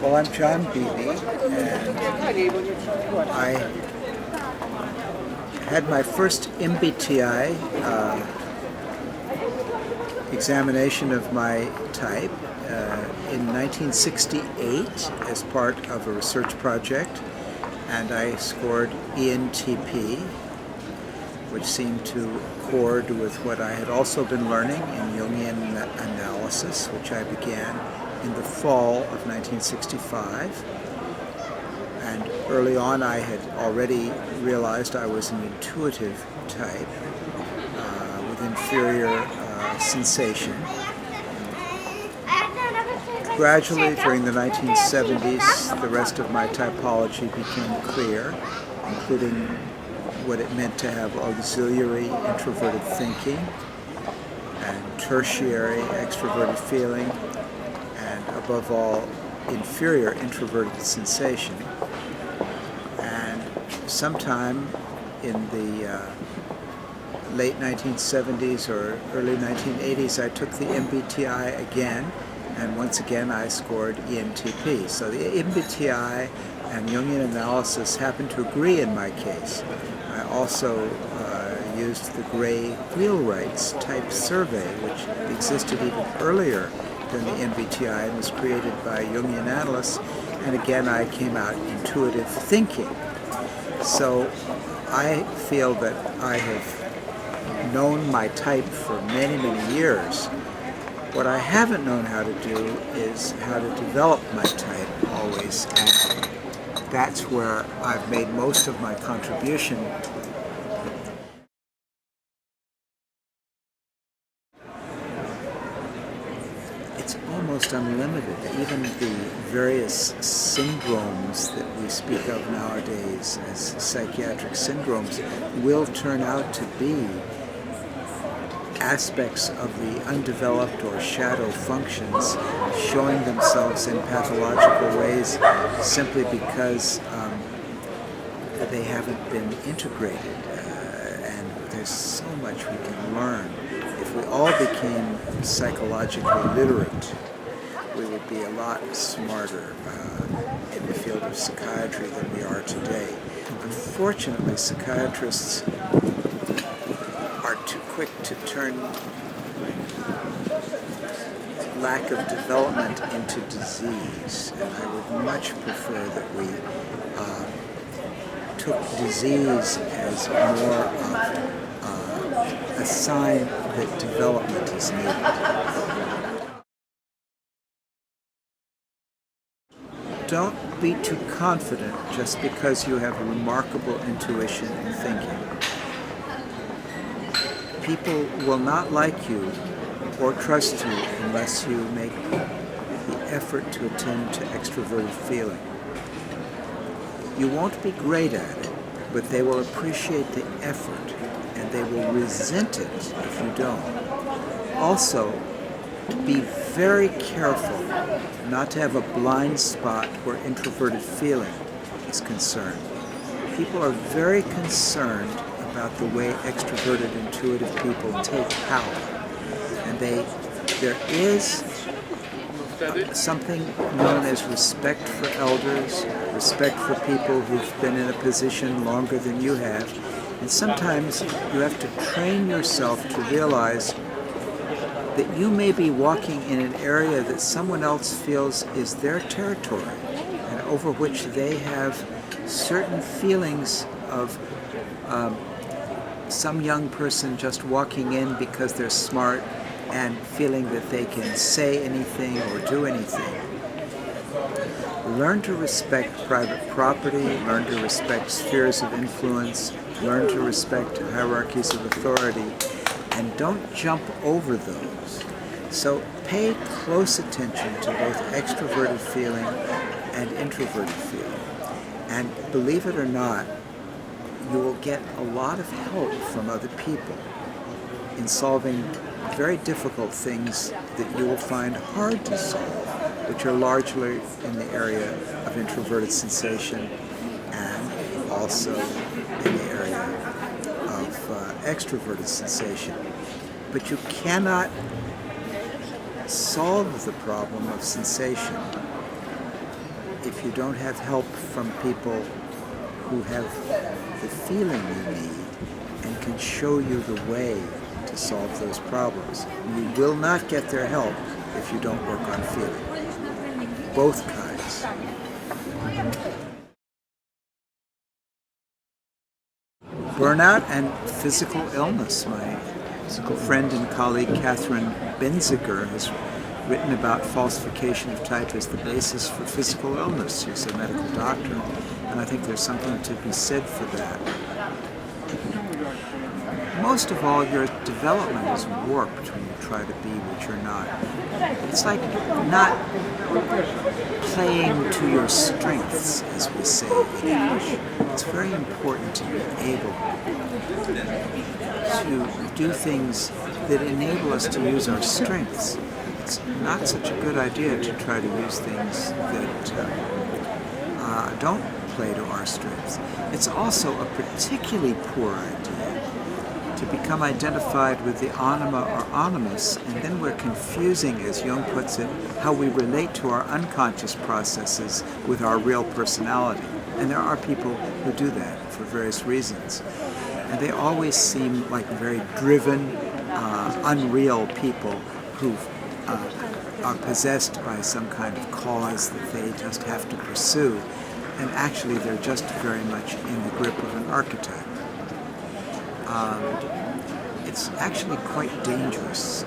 Well, I'm John Beebe, and I had my first MBTI examination of my type in 1968 as part of a research project, and I scored ENTP, which seemed to accord with what I had also been learning in Jungian analysis, which I began in the fall of 1965. And early on I had already realized I was an intuitive type with inferior sensation. Gradually, during the 1970s, the rest of my typology became clear, including what it meant to have auxiliary introverted thinking and tertiary extroverted feeling, and above all, inferior introverted sensation. And sometime in the late 1970s or early 1980s, I took the MBTI again, and once again I scored ENTP. So the MBTI and Jungian analysis happened to agree in my case. I also used the Gray Wheelwright's type survey, which existed even earlier than the MBTI and was created by Jungian analysts, and again I came out intuitive thinking. So I feel that I have known my type for many, many years. What I haven't known how to do is how to develop my type always, and that's where I've made most of my contribution. It's almost unlimited. Even the various syndromes that we speak of nowadays as psychiatric syndromes will turn out to be aspects of the undeveloped or shadow functions showing themselves in pathological ways simply because they haven't been integrated. And there's so much we can learn. If we all became psychologically literate, we would be a lot smarter in the field of psychiatry than we are today. Unfortunately, psychiatrists are too quick to turn lack of development into disease, and I would much prefer that we took disease as more of a sign that development is needed. Don't be too confident just because you have remarkable intuition and thinking. People will not like you or trust you unless you make the effort to attend to extroverted feeling. You won't be great at it, but they will appreciate the effort, and they will resent it if you don't. Also, be very careful not to have a blind spot where introverted feeling is concerned. People are very concerned about the way extroverted, intuitive people take power. And there is something known as respect for elders, respect for people who've been in a position longer than you have. And sometimes you have to train yourself to realize that you may be walking in an area that someone else feels is their territory and over which they have certain feelings of some young person just walking in because they're smart and feeling that they can say anything or do anything. Learn to respect private property, learn to respect spheres of influence, learn to respect hierarchies of authority, and don't jump over those. So pay close attention to both extroverted feeling and introverted feeling. And believe it or not, you will get a lot of help from other people in solving very difficult things that you will find hard to solve, which are largely in the area of introverted sensation and also in the area of extroverted sensation. But you cannot solve the problem of sensation if you don't have help from people who have the feeling you need and can show you the way to solve those problems, you will not get their help if you don't work on feeling. Both kinds. Burnout and physical illness. My physical friend and colleague Catherine Benziger has written about falsification of type as the basis for physical illness. She's a medical doctor, and I think there's something to be said for that. Most of all, your development is warped when you try to be what you're not. It's like not playing to your strengths, as we say in English. It's very important to be able to do things that enable us to use our strengths. It's not such a good idea to try to use things that don't play to our strengths. It's also a particularly poor idea to become identified with the anima or animus, and then we're confusing, as Jung puts it, how we relate to our unconscious processes with our real personality. And there are people who do that for various reasons. And they always seem like very driven, unreal people who are possessed by some kind of cause that they just have to pursue. And actually they're just very much in the grip of an archetype. It's actually quite dangerous